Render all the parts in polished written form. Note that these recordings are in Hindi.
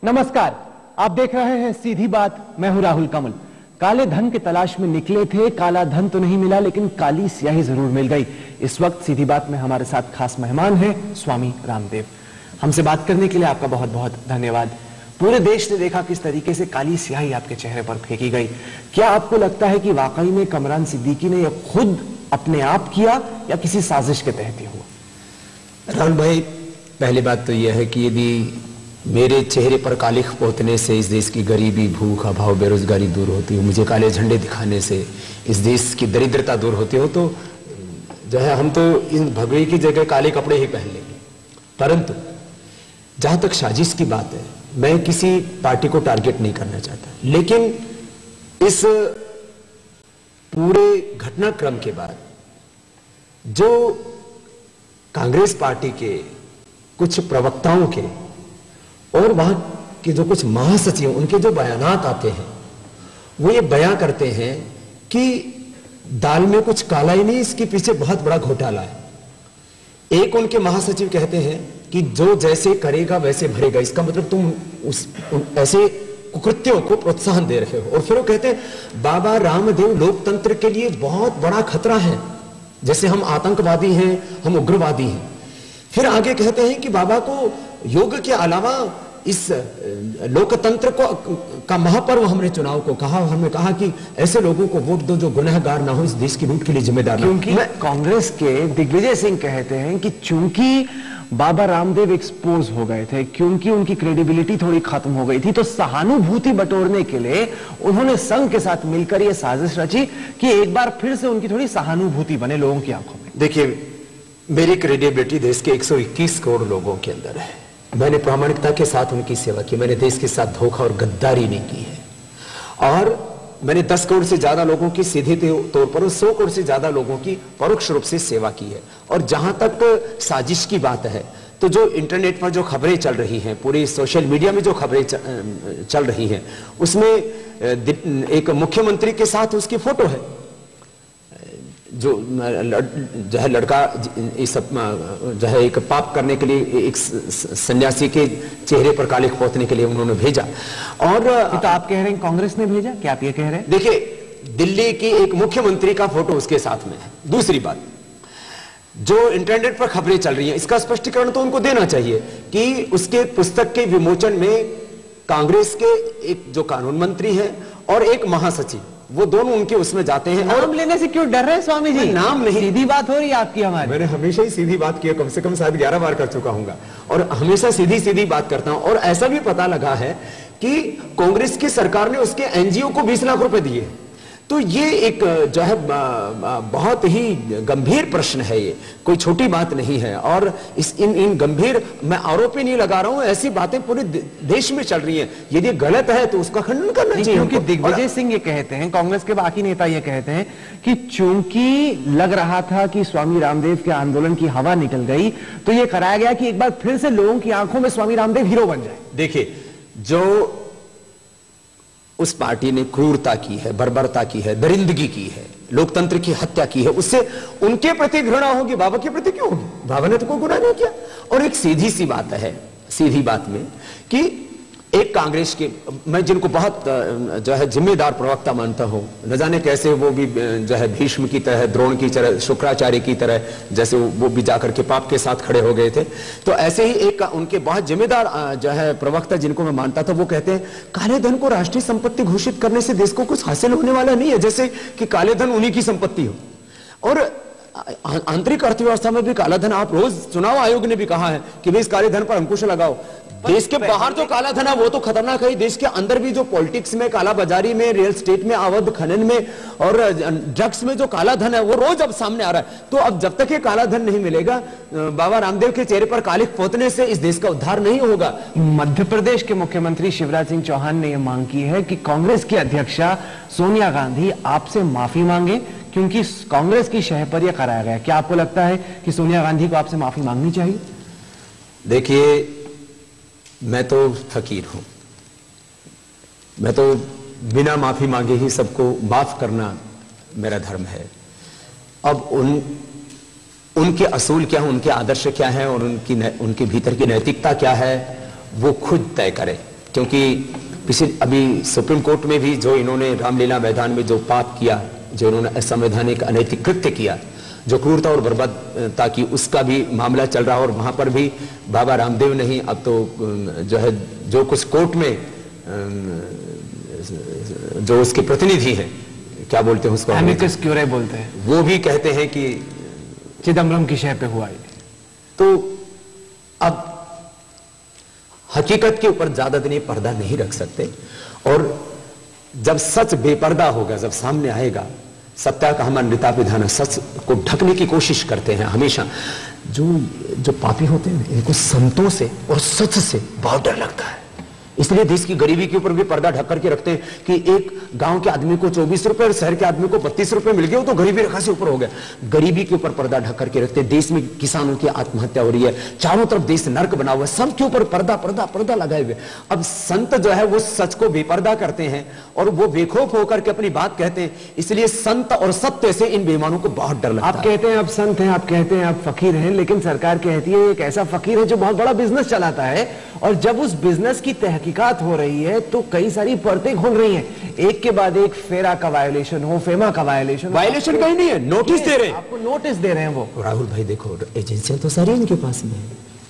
नमस्कार, आप देख रहे हैं सीधी बात। मैं हूं राहुल कमल। काले धन की तलाश में निकले थे, काला धन तो नहीं मिला लेकिन काली स्याही जरूर मिल गई। इस वक्त सीधी बात में हमारे साथ खास मेहमान हैं स्वामी रामदेव। हमसे बात करने के लिए आपका बहुत बहुत धन्यवाद। पूरे देश ने देखा किस तरीके से काली स्याही आपके चेहरे पर फेंकी गई। क्या आपको लगता है कि वाकई में कमरान सिद्दीकी ने यह खुद अपने आप किया या किसी साजिश के तहत ही हुआ? राहुल भाई, पहली बात तो यह है कि यदि मेरे चेहरे पर कालिख पोतने से इस देश की गरीबी, भूख, अभाव, बेरोजगारी दूर होती हो, मुझे काले झंडे दिखाने से इस देश की दरिद्रता दूर होती हो, तो जो है हम तो इन भगवे की जगह काले कपड़े ही पहन लेंगे। परंतु जहां तक साजिश की बात है, मैं किसी पार्टी को टारगेट नहीं करना चाहता, लेकिन इस पूरे घटनाक्रम के बाद जो कांग्रेस पार्टी के कुछ प्रवक्ताओं के और वहां के जो कुछ महासचिव, उनके जो बयानात आते हैं, वो ये बयान करते हैं कि दाल में कुछ काला ही नहीं, इसके पीछे बहुत बड़ा घोटाला है। एक उनके महासचिव कहते हैं कि जो जैसे करेगा वैसे भरेगा, इसका मतलब तुम ऐसे कुकृत्यों को प्रोत्साहन दे रहे हो। और फिर वो कहते हैं बाबा रामदेव लोकतंत्र के लिए बहुत बड़ा खतरा है, जैसे हम आतंकवादी हैं, हम उग्रवादी हैं। फिर आगे कहते हैं कि बाबा को योग के अलावा इस लोकतंत्र को का महापर्व हमने चुनाव को कहा। हमने कहा कि ऐसे लोगों को वोट दो जो गुनहगार ना हो, इस देश की लूट के लिए जिम्मेदार ना हो। क्योंकि कांग्रेस के दिग्विजय सिंह कहते हैं कि चूंकि बाबा रामदेव एक्सपोज हो गए थे, क्योंकि उनकी क्रेडिबिलिटी थोड़ी खत्म हो गई थी, तो सहानुभूति बटोरने के लिए उन्होंने संघ के साथ मिलकर यह साजिश रची कि एक बार फिर से उनकी थोड़ी सहानुभूति बने लोगों की आंखों में। देखिए, मेरी क्रेडिबिलिटी देश के 121 करोड़ लोगों के अंदर है। मैंने प्रामाणिकता के साथ उनकी सेवा की, मैंने देश के साथ धोखा और गद्दारी नहीं की है। और मैंने 10 करोड़ से ज्यादा लोगों की सीधे तौर पर और 100 करोड़ से ज्यादा लोगों की परोक्ष रूप से सेवा की है। और जहां तक साजिश की बात है, तो जो इंटरनेट पर जो खबरें चल रही हैं, पूरी सोशल मीडिया में जो खबरें चल रही हैं, उसमें एक मुख्यमंत्री के साथ उसकी फोटो है, जो है लड़का इस जो है एक पाप करने के लिए एक सन्यासी के चेहरे पर कालिख पोतने के लिए उन्होंने भेजा। और तो आप कह रहे हैं कांग्रेस ने भेजा, क्या आप ये कह रहे हैं? देखिए, दिल्ली की एक मुख्यमंत्री का फोटो उसके साथ में है। दूसरी बात, जो इंटरनेट पर खबरें चल रही हैं, इसका स्पष्टीकरण तो उनको देना चाहिए कि उसके पुस्तक के विमोचन में कांग्रेस के एक जो कानून मंत्री हैं और एक महासचिव, वो दोनों उनके उसमें जाते हैं। नाम लेने से क्यों डर रहे हैं स्वामी जी? नाम नहीं, सीधी बात हो रही है आपकी हमारी। मैंने हमेशा ही सीधी बात की है, कम से कम शायद 11 बार कर चुका हूंगा, और हमेशा सीधी सीधी बात करता हूं। और ऐसा भी पता लगा है कि कांग्रेस की सरकार ने उसके एनजीओ को 20 लाख रुपए दिए। तो ये एक जो है बहुत ही गंभीर प्रश्न है, ये कोई छोटी बात नहीं है। और इन गंभीर, मैं आरोप ही नहीं लगा रहा हूं, ऐसी बातें पूरे देश में चल रही हैं। यदि गलत है तो उसका खंडन करना चाहिए। क्योंकि दिग्विजय सिंह ये कहते हैं, कांग्रेस के बाकी नेता ये कहते हैं कि चूंकि लग रहा था कि स्वामी रामदेव के आंदोलन की हवा निकल गई, तो ये कराया गया कि एक बार फिर से लोगों की आंखों में स्वामी रामदेव हीरो बन जाए। देखिए, जो उस पार्टी ने क्रूरता की है, बर्बरता की है, दरिंदगी की है, लोकतंत्र की हत्या की है, उससे उनके प्रति घृणा होगी, बाबा के प्रति क्यों होगी? बाबा ने तो कोई गुनाह नहीं किया। और एक सीधी सी बात है, सीधी बात में कि एक कांग्रेस के, मैं जिनको बहुत जो है जिम्मेदार प्रवक्ता मानता हूं, न जाने कैसे वो भी जो है भीष्म की तरह, द्रोण की तरह, शुक्राचार्य की तरह, जैसे वो भी जाकर के पाप के साथ खड़े हो गए थे, तो ऐसे ही एक उनके बहुत जिम्मेदार जो है प्रवक्ता जिनको मैं मानता था, वो कहते हैं काले धन को राष्ट्रीय संपत्ति घोषित करने से देश को कुछ हासिल होने वाला नहीं है, जैसे कि काले धन उन्हीं की संपत्ति हो। और आंतरिक अर्थव्यवस्था में भी काला धन, आप रोज, चुनाव आयोग ने भी कहा है कि भाई इस काले धन पर अंकुश लगाओ। देश के बाहर जो काला धन है वो तो खतरनाक है, देश के अंदर भी जो पॉलिटिक्स में, काला बाजारी में, रियल स्टेट में, अवैध खनन में और ड्रग्स में जो काला धन है वो रोज अब सामने आ रहा है। तो अब जब तक ये काला धन नहीं मिलेगा, बाबा रामदेव के चेहरे पर कालिख पोतने से इस देश का उद्धार नहीं होगा। मध्य प्रदेश के मुख्यमंत्री शिवराज सिंह चौहान ने यह मांग की है कि कांग्रेस की अध्यक्षा सोनिया गांधी आपसे माफी मांगे, क्योंकि कांग्रेस की शह पर यह कराया गया। क्या आपको लगता है कि सोनिया गांधी को आपसे माफी मांगनी चाहिए? देखिए, मैं तो फकीर हूं, मैं तो बिना माफी मांगे ही सबको माफ करना मेरा धर्म है। अब उनके असूल क्या है, उनके आदर्श क्या है और उनके भीतर की नैतिकता क्या है, वो खुद तय करें। क्योंकि पिछले अभी सुप्रीम कोर्ट में भी जो इन्होंने रामलीला मैदान में जो पाप किया, जो इन्होंने असंवैधानिक अनैतिक कृत्य किया, जो क्रूरता और बर्बरता की, उसका भी मामला चल रहा है। और वहां पर भी बाबा रामदेव नहीं, अब तो जो है जो कुछ कोर्ट में जो उसके प्रतिनिधि हैं, क्या बोलते हैं उसको, एमिकस क्यूरे बोलते हैं, वो भी कहते हैं कि चिदम्बरम की शय पे हुआ है। तो अब हकीकत के ऊपर ज्यादा दिन ये पर्दा नहीं रख सकते। और जब सच बेपर्दा होगा, जब सामने आएगा, सत्या का हमारा नेता विधान, सच को ढकने की कोशिश करते हैं हमेशा। जो पापी होते हैं इनको संतों से और सच से बहुत डर लगता है। इसलिए देश की गरीबी के ऊपर भी पर्दा ढक करके रखते हैं कि एक गांव के आदमी को 24 रुपए और शहर के आदमी को 32 रुपए मिल गए तो गरीबी रेखा से ऊपर हो गया। गरीबी के ऊपर पर्दा ढक करके रखते हैं। देश में किसानों की आत्महत्या हो रही है, चारों तरफ देश नर्क बना हुआ है, सबके ऊपर पर्दा पर्दा पर्दा लगाए हुए। अब संत जो है वो सच को बेपर्दा करते हैं और वो बेखौफ होकर के अपनी बात कहते हैं। इसलिए संत और सत्य से इन बेईमानों को बहुत डर लगता है। आप कहते हैं आप संत हैं, आप कहते हैं आप फकीर हैं, लेकिन सरकार कहती है एक ऐसा फकीर है जो बहुत बड़ा बिजनेस चलाता है। और जब उस बिजनेस की तहकीकात हो रही है तो कई सारी परतें खुल रही हैं, एक के बाद एक। फेरा का वायोलेशन हो, फेमा का वायोलेशन कहीं नहीं है, नोटिस दे रहे हैं, आपको नोटिस दे रहे हैं वो। राहुल भाई देखो, एजेंसियां तो सारी इनके पास में है,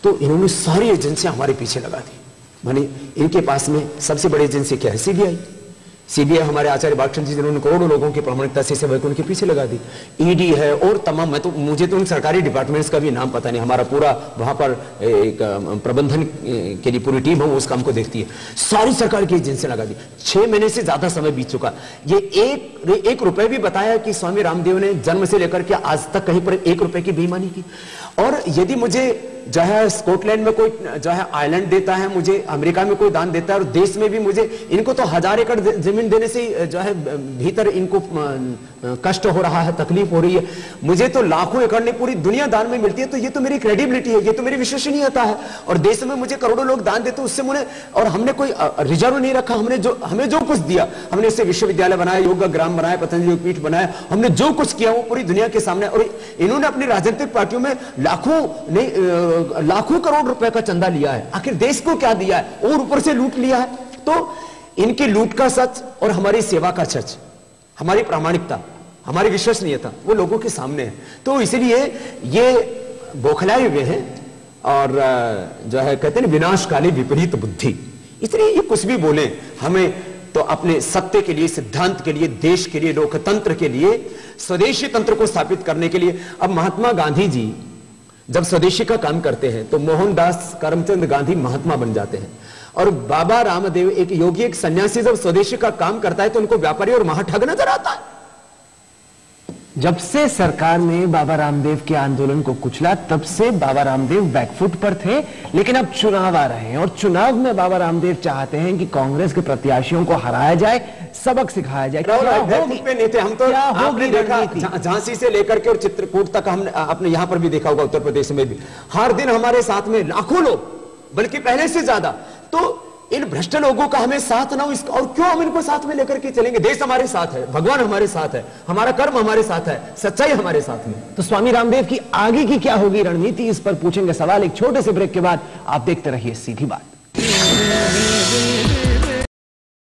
तो इन्होंने सारी एजेंसियां हमारे पीछे लगा दी। माने इनके पास में सबसे बड़ी एजेंसी क्या है? सीबीआई। सीबीआई हमारे आचार्य बालकृष्ण जी जिन्होंने करोड़ों लोगों की प्रामाणिकता से सेवा उनके पीछे लगा दी। ईडी है और तमाम, मुझे तो उन सरकारी डिपार्टमेंट्स का भी नाम पता नहीं। हमारा पूरा वहां पर एक प्रबंधन के लिए पूरी टीम है, वो उस काम को देखती है। सारी सरकार की एजेंसियां लगा दी। 6 महीने से ज्यादा समय बीत चुका। ये एक रुपए भी बताया कि स्वामी रामदेव ने जन्म से लेकर के आज तक कहीं पर 1 रुपए की बेईमानी की। और यदि मुझे जो है स्कॉटलैंड में कोई जो है आइलैंड देता है, मुझे अमेरिका में कोई दान देता है, और देश में भी मुझे, इनको तो 1000 एकड़ जमीन देने से जो है भीतर इनको कष्ट हो रहा है, तकलीफ हो रही है। मुझे तो लाखों एकड़ ने पूरी दुनिया दान में मिलती है, तो ये तो मेरी क्रेडिबिलिटी है, ये तो मेरी विश्वसनीयता है। और देश में मुझे करोड़ों लोग दान देते, उससे मुझे, और हमने कोई रिजर्व नहीं रखा। हमें जो कुछ दिया, हमने इससे विश्वविद्यालय बनाया, योग ग्राम बनाया, पतंजलि पीठ बनाया, हमने जो कुछ किया वो पूरी दुनिया के सामने। और इन्होंने अपनी राजनीतिक पार्टियों में लाखों करोड़ रुपए का चंदा लिया है। आखिर देश को क्या दिया है? और ऊपर से लूट लिया है। तो इनकी लूट का सच और हमारी सेवा का सच, हमारी प्रामाणिकता, हमारी विश्वसनीयता वो लोगों के सामने है। तो इसलिए ये बौखलाए हुए हैं और जो है कहते हैं विनाशकाली विपरीत बुद्धि। इसलिए ये कुछ भी बोले, हमें तो अपने सत्य के लिए, सिद्धांत के लिए, देश के लिए, लोकतंत्र के लिए, स्वदेशी तंत्र को स्थापित करने के लिए। अब महात्मा गांधी जी जब स्वदेशी का काम करते हैं तो मोहनदास करमचंद गांधी महात्मा बन जाते हैं। और बाबा रामदेव एक योगी, एक सन्यासी जब स्वदेशी का काम करता है तो उनको व्यापारी और महाठग नजर आता है। जब से सरकार ने बाबा रामदेव के आंदोलन को कुचला, तब से बाबा रामदेव बैकफुट पर थे। लेकिन अब चुनाव आ रहे हैं और चुनाव में बाबा रामदेव चाहते हैं कि कांग्रेस के प्रत्याशियों को हराया जाए, सबक सिखाया जाए। नेता हम तो आपने देखा, झांसी से लेकर के और चित्रकूट तक, हमने अपने यहां पर भी देखा होगा, उत्तर प्रदेश में भी हर दिन हमारे साथ में लाखों लोग, बल्कि पहले से ज्यादा। तो इन भ्रष्ट लोगों का हमें साथ ना हो, और क्यों हम इनको साथ में लेकर के चलेंगे? देश हमारे साथ है, भगवान हमारे साथ है, हमारा कर्म हमारे साथ है, सच्चाई हमारे साथ में। तो स्वामी रामदेव की आगे की क्या होगी रणनीति, इस पर पूछेंगे सवाल एक छोटे से ब्रेक के बाद। आप देखते रहिए सीधी बात।